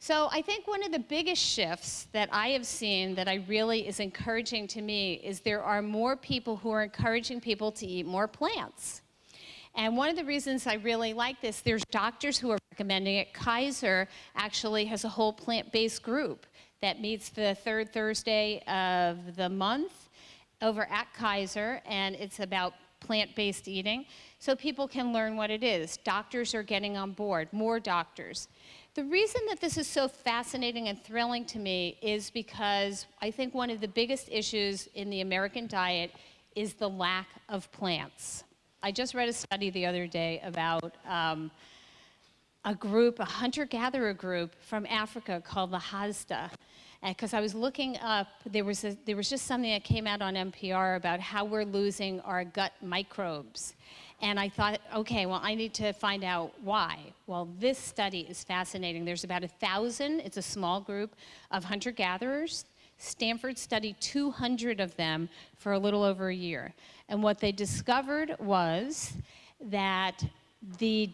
So I think one of the biggest shifts that I have seen that I really is encouraging to me is there are more people who are encouraging people to eat more plants. And one of the reasons I really like this, there's doctors who are recommending it. Kaiser actually has a whole plant-based group that meets the third Thursday of the month over at Kaiser, and it's about plant-based eating, so people can learn what it is. Doctors are getting on board, more doctors. The reason that this is so fascinating and thrilling to me is because I think one of the biggest issues in the American diet is the lack of plants. I just read a study the other day about a group, a hunter-gatherer group from Africa called the Hazda. Because I was looking up, there was just something that came out on NPR about how we're losing our gut microbes. And I thought, okay, well, I need to find out why. Well, this study is fascinating. There's about 1,000, it's a small group of hunter-gatherers. Stanford studied 200 of them for a little over a year. And what they discovered was that the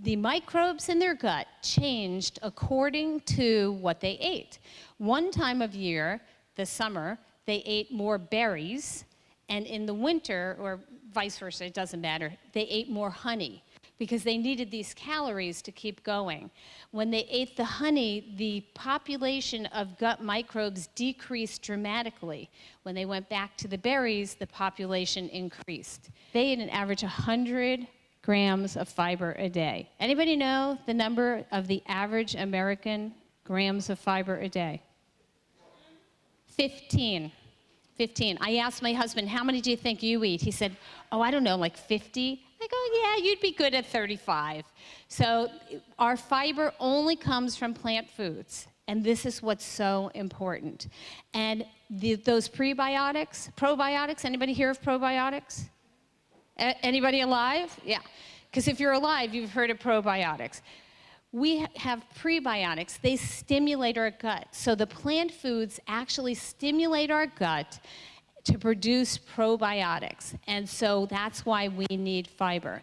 microbes in their gut changed according to what they ate. One time of year, the summer, they ate more berries, and in the winter, or vice versa, it doesn't matter, they ate more honey because they needed these calories to keep going. When they ate the honey, the population of gut microbes decreased dramatically. When they went back to the berries, the population increased. They ate an average 100 grams of fiber a day. Anybody know the number of the average American grams of fiber a day? 15. 15. I asked my husband, how many do you think you eat? He said, oh, I don't know, like 50. I go, yeah, you'd be good at 35. So our fiber only comes from plant foods, and this is what's so important. And those prebiotics, probiotics, anybody hear of probiotics? Anybody alive? Yeah, because if you're alive, you've heard of probiotics. We have prebiotics. They stimulate our gut. So the plant foods actually stimulate our gut to produce probiotics. And so that's why we need fiber.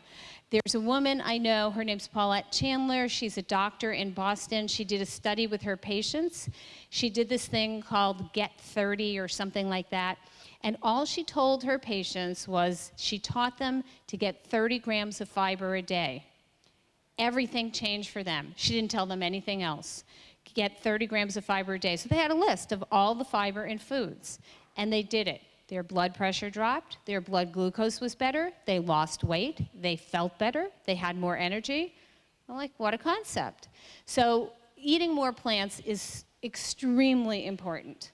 There's a woman I know, her name's Paulette Chandler. She's a doctor in Boston. She did a study with her patients. She did this thing called Get 30 or something like that. And all she told her patients was she taught them to get 30 grams of fiber a day. Everything changed for them. She didn't tell them anything else. Get 30 grams of fiber a day. So they had a list of all the fiber in foods, and they did it. Their blood pressure dropped, their blood glucose was better, they lost weight, they felt better, they had more energy. I'm like, what a concept. So eating more plants is extremely important.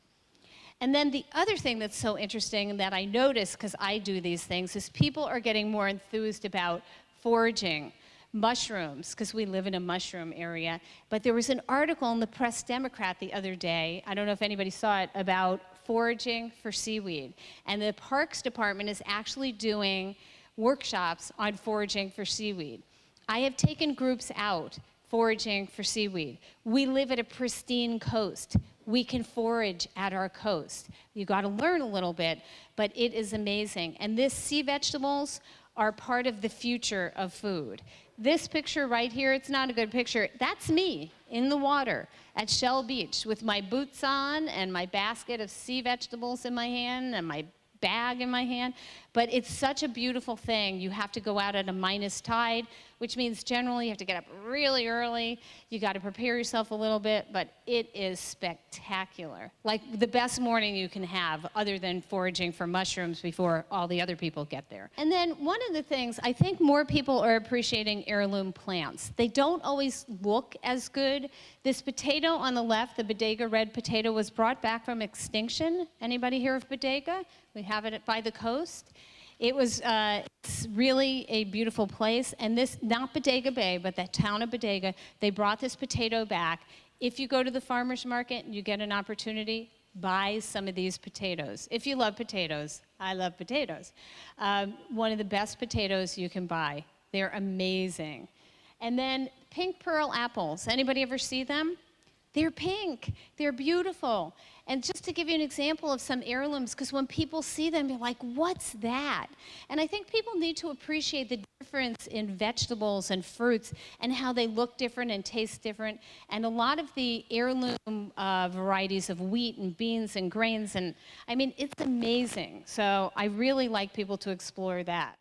And then the other thing that's so interesting that I notice, because I do these things, is people are getting more enthused about foraging. Mushrooms, because we live in a mushroom area. But there was an article in the Press Democrat the other day, I don't know if anybody saw it, about foraging for seaweed. And the Parks Department is actually doing workshops on foraging for seaweed. I have taken groups out foraging for seaweed. We live at a pristine coast. We can forage at our coast. You got to learn a little bit, but it is amazing. And this sea vegetables are part of the future of food. This picture right here, it's not a good picture. That's me in the water at Shell Beach with my boots on and my basket of sea vegetables in my hand and my bag in my hand. But it's such a beautiful thing. You have to go out at a minus tide, which means generally you have to get up really early. You got to prepare yourself a little bit, but it is spectacular. Like the best morning you can have other than foraging for mushrooms before all the other people get there. And then one of the things, I think more people are appreciating heirloom plants. They don't always look as good. This potato on the left, the bodega red potato, was brought back from extinction. Anybody hear of bodega? We have it by the coast. It was it's really a beautiful place, and this, not Bodega Bay, but the town of Bodega, they brought this potato back. If you go to the farmer's market and you get an opportunity, buy some of these potatoes. If you love potatoes, I love potatoes. One of the best potatoes you can buy. They're amazing. And then pink pearl apples. Anybody ever see them? They're pink. They're beautiful. And just to give you an example of some heirlooms, because when people see them, you're like, what's that? And I think people need to appreciate the difference in vegetables and fruits and how they look different and taste different. And a lot of the heirloom varieties of wheat and beans and grains, and I mean, it's amazing. So I really like people to explore that.